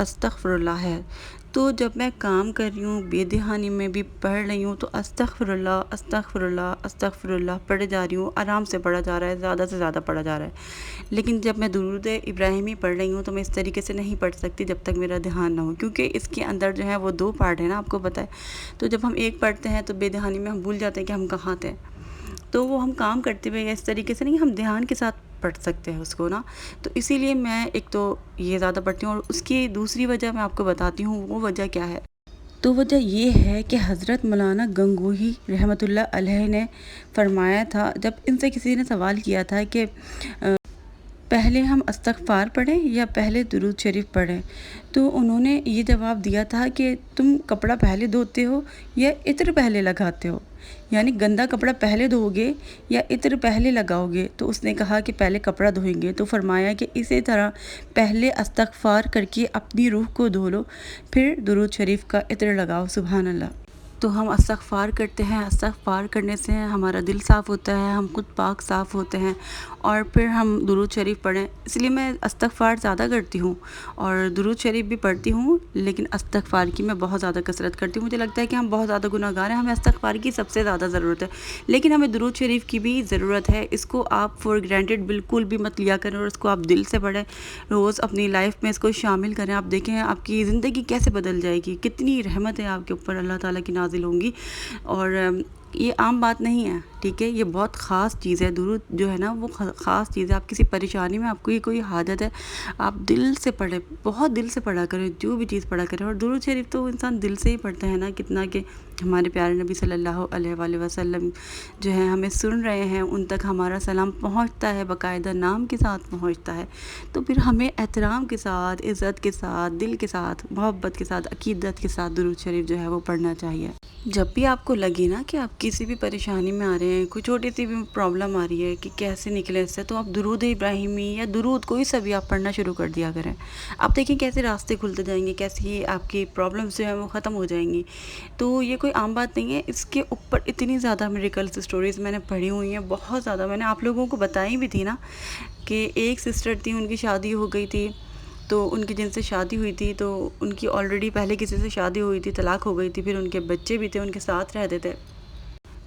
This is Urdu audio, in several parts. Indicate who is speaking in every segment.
Speaker 1: استغفر اللہ ہے۔ تو جب میں کام کر رہی ہوں، بے دہانی میں بھی پڑھ رہی ہوں، تو استغفر اللہ استغفر اللہ استغفر اللہ پڑھے جا رہی ہوں، آرام سے پڑھا جا رہا ہے، زیادہ سے زیادہ پڑھا جا رہا ہے۔ لیکن جب میں درود ابراہیمی پڑھ رہی ہوں تو میں اس طریقے سے نہیں پڑھ سکتی جب تک میرا دھیان نہ ہو، کیونکہ اس کے اندر جو ہے وہ 2 پارٹ ہیں نا، آپ کو پتہ ہے۔ تو جب ہم ایک پڑھتے ہیں تو بے دہانی میں ہم بھول جاتے ہیں کہ ہم کہاں تھے، تو وہ ہم کام کرتے ہوئے اس طریقے سے نہیں، ہم دھیان کے ساتھ پڑھ سکتے ہیں اس کو نا۔ تو اسی لیے میں ایک تو یہ زیادہ پڑھتی ہوں، اور اس کی دوسری وجہ میں آپ کو بتاتی ہوں وہ وجہ کیا ہے۔ تو وجہ یہ ہے کہ حضرت مولانا گنگوہی رحمۃ اللہ علیہ نے فرمایا تھا، جب ان سے کسی نے سوال کیا تھا کہ پہلے ہم استغفار پڑھیں یا پہلے درود شریف پڑھیں، تو انہوں نے یہ جواب دیا تھا کہ تم کپڑا پہلے دھوتے ہو یا عطر پہلے لگاتے ہو، یعنی گندا کپڑا پہلے دھو گے یا عطر پہلے لگاؤ گے؟ تو اس نے کہا کہ پہلے کپڑا دھوئیں گے۔ تو فرمایا کہ اسی طرح پہلے استغفار کر کے اپنی روح کو دھو لو، پھر درود شریف کا عطر لگاؤ۔ سبحان اللہ۔ تو ہم استغفار کرتے ہیں، استغفار کرنے سے ہمارا دل صاف ہوتا ہے، ہم خود پاک صاف ہوتے ہیں، اور پھر ہم درود شریف پڑھیں۔ اس لیے میں استغفار زیادہ کرتی ہوں اور درود شریف بھی پڑھتی ہوں، لیکن استغفار کی میں بہت زیادہ کثرت کرتی ہوں۔ مجھے لگتا ہے کہ ہم بہت زیادہ گناہ گار ہیں، ہمیں استغفار کی سب سے زیادہ ضرورت ہے، لیکن ہمیں درود شریف کی بھی ضرورت ہے۔ اس کو آپ فور گرانٹیڈ بالکل بھی مت لیا کریں، اور اس کو آپ دل سے پڑھیں، روز اپنی لائف میں اس کو شامل کریں۔ آپ دیکھیں آپ کی زندگی کیسے بدل جائے گی، کتنی رحمت ہے آپ کے اوپر اللہ تعالیٰ کی نازل ہوں گی۔ اور یہ عام بات نہیں ہے، ٹھیک ہے، یہ بہت خاص چیز ہے۔ درود جو ہے نا وہ خاص چیز ہے۔ آپ کسی پریشانی میں، آپ کو یہ کوئی حاجت ہے، آپ دل سے پڑھیں، بہت دل سے پڑھا کریں، جو بھی چیز پڑھا کریں۔ اور درود شریف تو انسان دل سے ہی پڑھتا ہے نا، کتنا کہ ہمارے پیارے نبی صلی اللہ علیہ وآلہ وسلم جو ہے ہمیں سن رہے ہیں، ان تک ہمارا سلام پہنچتا ہے، باقاعدہ نام کے ساتھ پہنچتا ہے۔ تو پھر ہمیں احترام کے ساتھ، عزت کے ساتھ، دل کے ساتھ، محبت کے ساتھ، عقیدت کے ساتھ درود شریف جو ہے وہ پڑھنا چاہیے۔ جب بھی آپ کو لگے نا کہ آپ کسی بھی پریشانی میں آ رہے ہیں، کوئی چھوٹی سی بھی پرابلم آ رہی ہے کہ کیسے نکلے اس سے، تو آپ درود ابراہیمی یا درود کوئی سا بھی آپ پڑھنا شروع کر دیا کریں۔ آپ دیکھیں کیسے راستے کھلتے جائیں گے، کیسے آپ کی پرابلمس جو ہیں وہ ختم ہو جائیں گی۔ تو یہ کوئی عام بات نہیں ہے، اس کے اوپر اتنی زیادہ میریکلس اسٹوریز میں نے پڑھی ہوئی ہیں، بہت زیادہ۔ میں نے آپ لوگوں کو بتائی بھی تھی نا کہ ایک سسٹر تھی، ان کی شادی ہو گئی تھی، تو ان کی جن سے شادی ہوئی تھی تو ان کی آلریڈی پہلے کسی سے شادی ہوئی تھی، طلاق ہو گئی تھی، پھر ان کے بچے بھی تھے، ان کے ساتھ رہتے تھے۔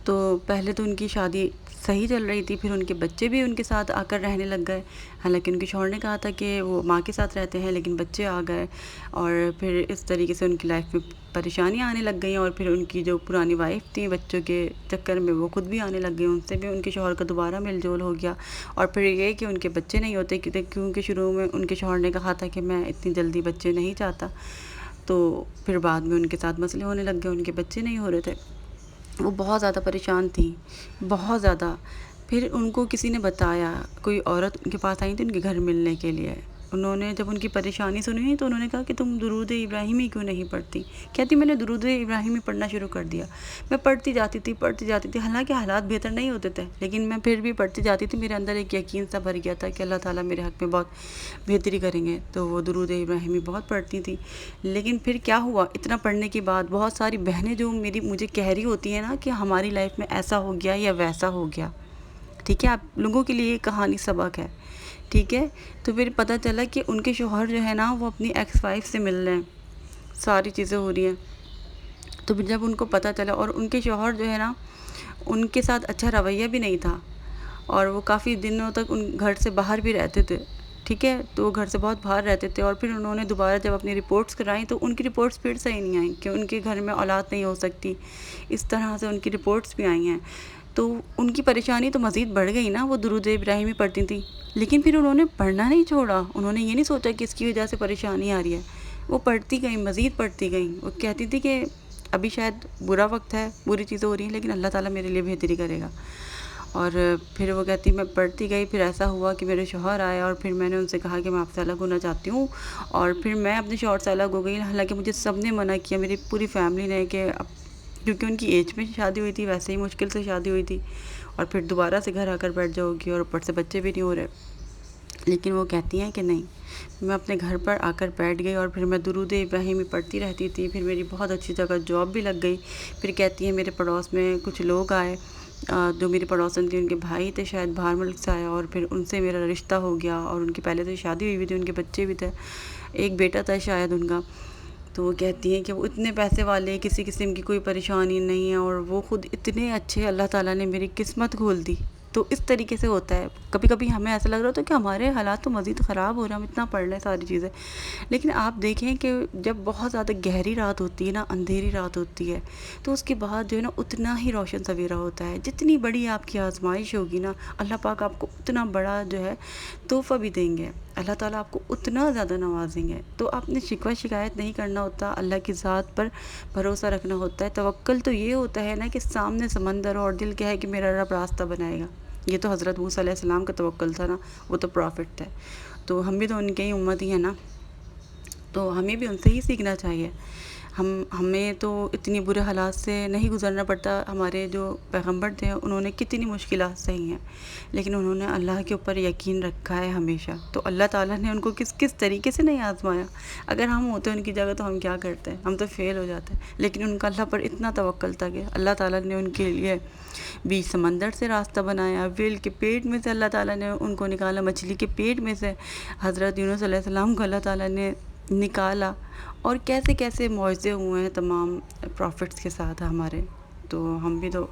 Speaker 1: تو پہلے تو ان کی شادی صحیح چل رہی تھی، پھر ان کے بچے بھی ان کے ساتھ آ کر رہنے لگ گئے، حالانکہ ان کے شوہر نے کہا تھا کہ وہ ماں کے ساتھ رہتے ہیں، لیکن بچے آ گئے، اور پھر اس طریقے سے ان کی لائف میں پریشانیاں آنے لگ گئیں۔ اور پھر ان کی جو پرانی وائف تھی، بچوں کے چکر میں وہ خود بھی آنے لگ گئی، ان سے بھی ان کے شوہر کا دوبارہ میل جول ہو گیا۔ اور پھر یہ کہ ان کے بچے نہیں ہوتے، کیونکہ شروع میں ان کے شوہر نے کہا تھا کہ میں اتنی جلدی بچے نہیں چاہتا، تو پھر بعد میں ان کے ساتھ مسئلے ہونے لگ گئے، ان کے بچے نہیں ہو رہے تھے۔ وہ بہت زیادہ پریشان تھیں، بہت زیادہ۔ پھر ان کو کسی نے بتایا، کوئی عورت ان کے پاس آئی تھی ان کے گھر ملنے کے لیے۔ انہوں نے جب ان کی پریشانی سنی تو انہوں نے کہا کہ تم درود ابراہیمی کیوں نہیں پڑھتی؟ کہتی میں نے درود ابراہیمی پڑھنا شروع کر دیا، میں پڑھتی جاتی تھی، حالانکہ حالات بہتر نہیں ہوتے تھے، لیکن میں پھر بھی پڑھتی جاتی تھی۔ میرے اندر ایک یقین سا بھر گیا تھا کہ اللہ تعالیٰ میرے حق میں بہت بہتری کریں گے، تو وہ درود ابراہیمی بہت پڑھتی تھی۔ لیکن پھر کیا ہوا، اتنا پڑھنے کے بعد بہت ساری بہنیں جو مجھے کہہ رہی ہوتی ہیں نا کہ ہماری لائف میں ایسا ہو گیا یا ویسا ہو گیا، ٹھیک ہے، آپ لوگوں کے لیے یہ کہانی سبق ہے، ٹھیک ہے۔ تو پھر پتہ چلا کہ ان کے شوہر جو ہے نا وہ اپنی ایکس وائف سے مل رہے ہیں، ساری چیزیں ہو رہی ہیں۔ تو پھر جب ان کو پتہ چلا، اور ان کے شوہر جو ہے نا ان کے ساتھ اچھا رویہ بھی نہیں تھا، اور وہ کافی دنوں تک ان گھر سے باہر بھی رہتے تھے، ٹھیک ہے، تو وہ گھر سے بہت باہر رہتے تھے۔ اور پھر انہوں نے دوبارہ جب اپنی رپورٹس کرائیں تو ان کی رپورٹس پھر صحیح نہیں آئیں کہ ان کے گھر میں اولاد نہیں ہو سکتی، اس طرح سے ان کی رپورٹس بھی آئی ہیں۔ تو ان کی پریشانی تو مزید بڑھ گئی نا، وہ درود ابراہیمی پڑھتی تھیں، لیکن پھر انہوں نے پڑھنا نہیں چھوڑا۔ انہوں نے یہ نہیں سوچا کہ اس کی وجہ سے پریشانی آ رہی ہے، وہ پڑھتی گئیں، مزید پڑھتی گئیں۔ وہ کہتی تھی کہ ابھی شاید برا وقت ہے، بری چیزیں ہو رہی ہیں، لیکن اللہ تعالیٰ میرے لیے بہتری کرے گا۔ اور پھر وہ کہتی میں پڑھتی گئی، پھر ایسا ہوا کہ میرے شوہر آئے، اور پھر میں نے ان سے کہا کہ میں آپ سے الگ ہونا چاہتی ہوں، اور پھر میں اپنے شوہر سے الگ ہو گئی، حالانکہ مجھے سب نے منع کیا، میری پوری فیملی نے، کہ کیونکہ ان کی ایج میں شادی ہوئی تھی، ویسے ہی مشکل سے شادی ہوئی تھی، اور پھر دوبارہ سے گھر آ کر بیٹھ جاؤ گی، اور اوپر سے بچے بھی نہیں ہو رہے۔ لیکن وہ کہتی ہیں کہ نہیں، میں اپنے گھر پر آ کر بیٹھ گئی، اور پھر میں درود ابراہیمی پڑھتی رہتی تھی۔ پھر میری بہت اچھی جگہ جاب بھی لگ گئی۔ پھر کہتی ہیں میرے پڑوس میں کچھ لوگ آئے، جو میری پڑوسن تھی ان کے بھائی تھے شاید باہر ملک سے آیا، اور پھر ان سے میرا رشتہ ہو گیا، اور ان کی پہلے سے شادی ہوئی تھی، ان کے بچے بھی تھے، ایک بیٹا تھا شاید ان کا۔ تو وہ کہتی ہیں کہ وہ اتنے پیسے والے، کسی قسم کی کوئی پریشانی نہیں ہے، اور وہ خود اتنے اچھے، اللہ تعالیٰ نے میری قسمت کھول دی۔ تو اس طریقے سے ہوتا ہے، کبھی کبھی ہمیں ایسا لگ رہا ہوتا ہے کہ ہمارے حالات تو مزید خراب ہو رہے ہیں، ہم اتنا پڑھ لیں ساری چیزیں، لیکن آپ دیکھیں کہ جب بہت زیادہ گہری رات ہوتی ہے نا، اندھیری رات ہوتی ہے، تو اس کے بعد جو ہے نا اتنا ہی روشن سویرا ہوتا ہے۔ جتنی بڑی آپ کی آزمائش ہوگی نا، اللہ پاک آپ کو اتنا بڑا جو ہے تحفہ بھی دیں گے، اللہ تعالیٰ آپ کو اتنا زیادہ نوازیں گے۔ تو آپ نے شکوہ شکایت نہیں کرنا ہوتا، اللہ کی ذات پر بھروسہ رکھنا ہوتا ہے۔ توکل تو یہ ہوتا ہے نا کہ سامنے سمندر اور دل کیا ہے کہ میرا رب راستہ بنائے گا۔ یہ تو حضرت موسیٰ علیہ السلام کا توکل تھا نا، وہ تو پرافٹ تھے، تو ہم بھی تو ان کے ہی امت ہی ہیں نا، تو ہمیں بھی ان سے ہی سیکھنا چاہیے۔ ہمیں تو اتنی برے حالات سے نہیں گزرنا پڑتا، ہمارے جو پیغمبر تھے انہوں نے کتنی مشکلات سہی ہیں، لیکن انہوں نے اللہ کے اوپر یقین رکھا ہے ہمیشہ، تو اللہ تعالیٰ نے ان کو کس طریقے سے نہیں آزمایا۔ اگر ہم ہوتے ان کی جگہ تو ہم کیا کرتے ہیں، ہم تو فیل ہو جاتے ہیں، لیکن ان کا اللہ پر اتنا توکل تھا کہ اللہ تعالیٰ نے ان کے لیے بیچ سمندر سے راستہ بنایا، ویل کے پیٹ میں سے اللہ تعالیٰ نے ان کو نکالا، مچھلی کے پیٹ میں سے حضرت یونس علیہ السلام کو اللہ تعالیٰ نے نکالا، اور کیسے کیسے معجزے ہوئے ہیں تمام پروفٹس کے ساتھ ہمارے۔ تو ہم بھی تو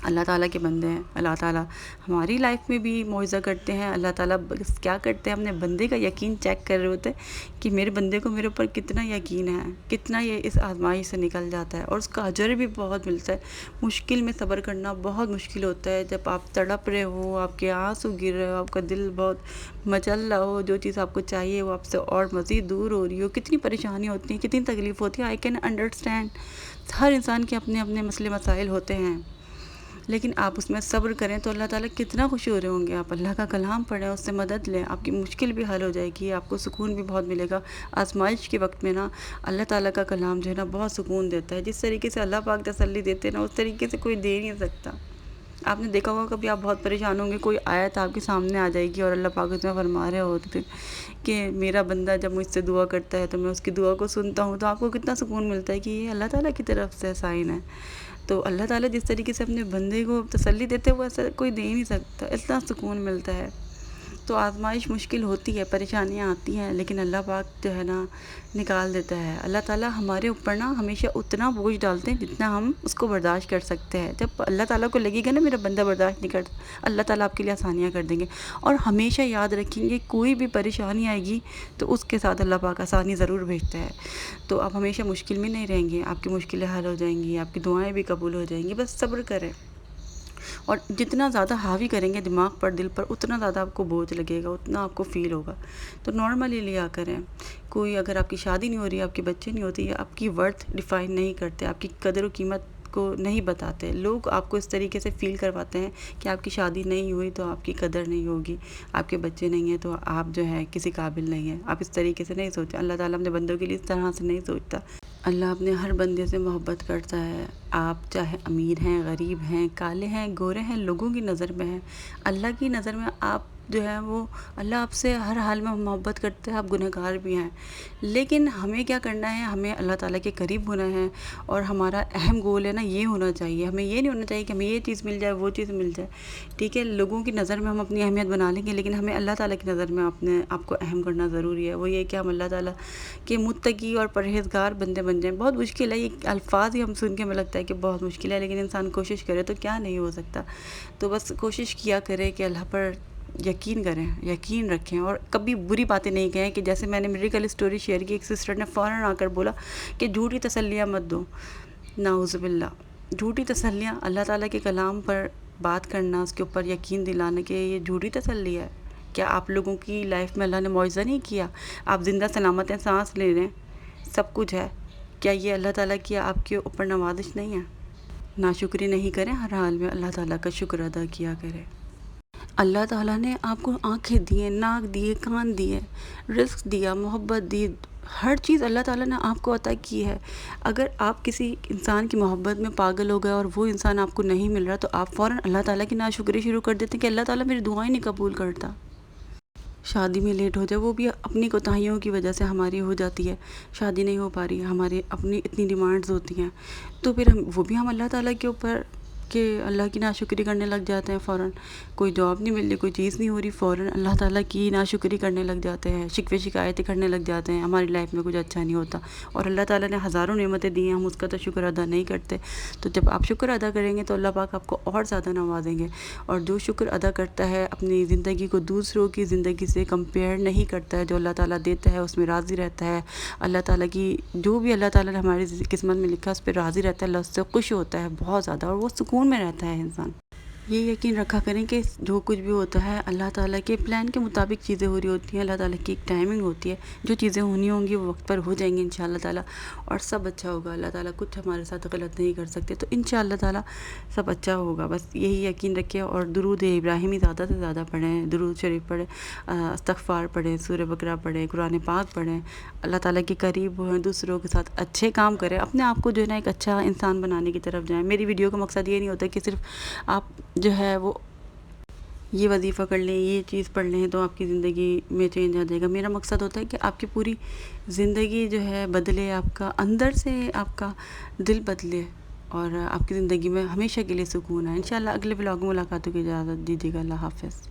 Speaker 1: اللہ تعالیٰ کے بندے ہیں، اللہ تعالیٰ ہماری لائف میں بھی معجزہ کرتے ہیں۔ اللہ تعالیٰ بس کیا کرتے ہیں، اپنے بندے کا یقین چیک کر رہے ہوتے ہیں کہ میرے بندے کو میرے اوپر کتنا یقین ہے، کتنا یہ اس آزمائش سے نکل جاتا ہے، اور اس کا اجر بھی بہت ملتا ہے۔ مشکل میں صبر کرنا بہت مشکل ہوتا ہے، جب آپ تڑپ رہے ہو، آپ کے آنسو گر رہے ہو، آپ کا دل بہت مچل رہا ہو، جو چیز آپ کو چاہیے وہ آپ سے اور مزید دور ہو رہی ہو، کتنی پریشانی ہوتی ہیں، کتنی تکلیف ہوتی ہے، آئی کین انڈرسٹینڈ۔ ہر انسان کے اپنے اپنے مسئلے مسائل ہوتے ہیں، لیکن آپ اس میں صبر کریں تو اللہ تعالیٰ کتنا خوش ہو رہے ہوں گے۔ آپ اللہ کا کلام پڑھیں، اس سے مدد لیں، آپ کی مشکل بھی حل ہو جائے گی، آپ کو سکون بھی بہت ملے گا۔ آزمائش کے وقت میں نا اللہ تعالیٰ کا کلام جو ہے نا بہت سکون دیتا ہے، جس طریقے سے اللہ پاک تسلی دیتے ہیں نا، اس طریقے سے کوئی دے نہیں سکتا۔ آپ نے دیکھا ہوگا کبھی آپ بہت پریشان ہوں گے، کوئی آیت آپ کے سامنے آ جائے گی اور اللہ پاک اس میں فرما رہے ہوتے تھے کہ میرا بندہ جب مجھ سے دعا کرتا ہے تو میں اس کی دعا کو سنتا ہوں، تو آپ کو کتنا سکون ملتا ہے کہ یہ اللہ تعالیٰ کی طرف سے سائن ہے۔ تو اللہ تعالیٰ جس طریقے سے اپنے بندے کو تسلی دیتے ہیں وہ ایسا کوئی دے ہی نہیں سکتا، اتنا سکون ملتا ہے۔ تو آزمائش مشکل ہوتی ہے، پریشانیاں آتی ہیں، لیکن اللہ پاک جو ہے نا نکال دیتا ہے۔ اللہ تعالیٰ ہمارے اوپر نا ہمیشہ اتنا بوجھ ڈالتے ہیں جتنا ہم اس کو برداشت کر سکتے ہیں۔ جب اللہ تعالیٰ کو لگے گا نا میرا بندہ برداشت نہیں کرتا، اللہ تعالیٰ آپ کے لیے آسانیاں کر دیں گے، اور ہمیشہ یاد رکھیں گے کوئی بھی پریشانی آئے گی تو اس کے ساتھ اللہ پاک آسانی ضرور بھیجتا ہے۔ تو آپ ہمیشہ مشکل میں نہیں رہیں گے، آپ کی مشکلیں حل ہو جائیں گی، آپ کی دعائیں بھی قبول ہو جائیں گی، بس صبر کریں۔ اور جتنا زیادہ حاوی کریں گے دماغ پر، دل پر، اتنا زیادہ آپ کو بوجھ لگے گا، اتنا آپ کو فیل ہوگا۔ تو نارملی لیا کریں۔ کوئی اگر آپ کی شادی نہیں ہو رہی ہے، آپ کے بچے نہیں ہوتے، یا آپ کی ورتھ ڈیفائن نہیں کرتے، آپ کی قدر و قیمت کو نہیں بتاتے، لوگ آپ کو اس طریقے سے فیل کرواتے ہیں کہ آپ کی شادی نہیں ہوئی تو آپ کی قدر نہیں ہوگی، آپ کے بچے نہیں ہیں تو آپ جو ہے کسی قابل نہیں ہیں، آپ اس طریقے سے نہیں سوچیں۔ اللہ تعالیٰ اپنے بندوں کے لیے اس طرح سے نہیں سوچتا۔ اللہ اپنے ہر بندے سے محبت کرتا ہے، آپ چاہے امیر ہیں، غریب ہیں، کالے ہیں، گورے ہیں، لوگوں کی نظر میں ہیں، اللہ کی نظر میں آپ جو ہے وہ اللہ آپ سے ہر حال میں محبت کرتے ہیں، آپ گنہگار بھی ہیں، لیکن ہمیں کیا کرنا ہے، ہمیں اللہ تعالیٰ کے قریب ہونا ہے، اور ہمارا اہم گول ہے نا یہ ہونا چاہیے، ہمیں یہ نہیں ہونا چاہیے کہ ہمیں یہ چیز مل جائے، وہ چیز مل جائے، ٹھیک ہے، لوگوں کی نظر میں ہم اپنی اہمیت بنا لیں گے، لیکن ہمیں اللہ تعالیٰ کی نظر میں اپنے آپ کو اہم کرنا ضروری ہے۔ وہ یہ کہ ہم اللہ تعالیٰ کے متقی اور پرہیزگار بندے بن جائیں۔ بہت مشکل ہے، یہ الفاظ ہی ہم سن کے ہمیں لگتا ہے کہ بہت مشکل ہے، لیکن انسان کوشش کرے تو کیا نہیں ہو سکتا۔ تو بس کوشش کیا کرے کہ اللہ پر یقین کریں، یقین رکھیں، اور کبھی بری باتیں نہیں کہیں کہ جیسے میں نے میریکل اسٹوری شیئر کی، ایک سسٹر نے فوراً آ کر بولا کہ جھوٹی تسلیاں مت دو، نعوذ باللہ۔ جھوٹی تسلیاں، اللہ تعالیٰ کے کلام پر بات کرنا، اس کے اوپر یقین دلانا کہ یہ جھوٹی تسلی ہے۔ کیا آپ لوگوں کی لائف میں اللہ نے معجزہ نہیں کیا؟ آپ زندہ سلامت ہیں، سانس لے رہے ہیں، سب کچھ ہے، کیا یہ اللہ تعالیٰ کی آپ کے اوپر نوازش نہیں ہے؟ ناشکری نہیں کریں، ہر حال میں اللہ تعالیٰ کا شکر ادا کیا کریں۔ اللہ تعالیٰ نے آپ کو آنکھیں دی ہیں، ناک دیے، کان دیے، رزق دیا، محبت دی، ہر چیز اللہ تعالیٰ نے آپ کو عطا کی ہے۔ اگر آپ کسی انسان کی محبت میں پاگل ہو گئے اور وہ انسان آپ کو نہیں مل رہا تو آپ فوراً اللہ تعالیٰ کی ناشکری شروع کر دیتے ہیں کہ اللہ تعالیٰ میری دعائیں نہیں قبول کرتا۔ شادی میں لیٹ ہو جائے، وہ بھی اپنی کوتاہیوں کی وجہ سے ہماری ہو جاتی ہے، شادی نہیں ہو پا رہی، ہماری اپنی اتنی ڈیمانڈز ہوتی ہیں، تو پھر وہ بھی ہم اللہ تعالیٰ کے اوپر کہ اللہ کی ناشکری کرنے لگ جاتے ہیں فوراً. کوئی جاب نہیں مل رہی، کوئی چیز نہیں ہو رہی، فوراً اللہ تعالیٰ کی ناشکری کرنے لگ جاتے ہیں، شکوے شکایتیں کرنے لگ جاتے ہیں. ہماری لائف میں کچھ اچھا نہیں ہوتا اور اللہ تعالیٰ نے ہزاروں نعمتیں دی ہیں، ہم اس کا تو شکر ادا نہیں کرتے. تو جب آپ شکر ادا کریں گے تو اللہ پاک آپ کو اور زیادہ نوازیں گے. اور جو شکر ادا کرتا ہے اپنی زندگی کو دوسروں کی زندگی سے کمپیئر نہیں کرتا ہے، جو اللہ تعالیٰ دیتا ہے اس میں راضی رہتا ہے، اللہ تعالیٰ کی جو بھی اللہ تعالیٰ نے ہماری قسمت میں لکھا اس پہ راضی رہتا ہے، اللہ اس سے خوش ہوتا ہے بہت زیادہ، اور وہ سکون میں رہتا ہے انسان. یہ یقین رکھا کریں کہ جو کچھ بھی ہوتا ہے اللہ تعالیٰ کے پلان کے مطابق چیزیں ہو رہی ہوتی ہیں. اللہ تعالیٰ کی ایک ٹائمنگ ہوتی ہے، جو چیزیں ہونی ہوں گی وہ وقت پر ہو جائیں گی انشاءاللہ تعالیٰ، اور سب اچھا ہوگا. اللہ تعالیٰ کچھ ہمارے ساتھ غلط نہیں کر سکتے، تو انشاءاللہ تعالیٰ سب اچھا ہوگا. بس یہی یقین رکھیں اور درود ابراہیمی زیادہ سے زیادہ پڑھیں، درود شریف پڑھیں، استغفار پڑھیں، سورہ بقرہ پڑھیں، قرآن پاک پڑھیں، اللہ تعالیٰ کے قریب ہوئیں، دوسروں کے ساتھ اچھے کام کریں، اپنے آپ کو جو ہے نا ایک اچھا انسان بنانے کی طرف جائیں. میری ویڈیو کا مقصد یہ نہیں ہوتا کہ صرف آپ جو ہے وہ یہ وظیفہ کر لیں، یہ چیز پڑھ لیں تو آپ کی زندگی میں چینج آ جائے گا. میرا مقصد ہوتا ہے کہ آپ کی پوری زندگی جو ہے بدلے، آپ کا اندر سے آپ کا دل بدلے اور آپ کی زندگی میں ہمیشہ کے لیے سکون ہے. انشاءاللہ اگلے ولاگ میں ملاقاتوں کی اجازت دیجیے گا. اللہ حافظ.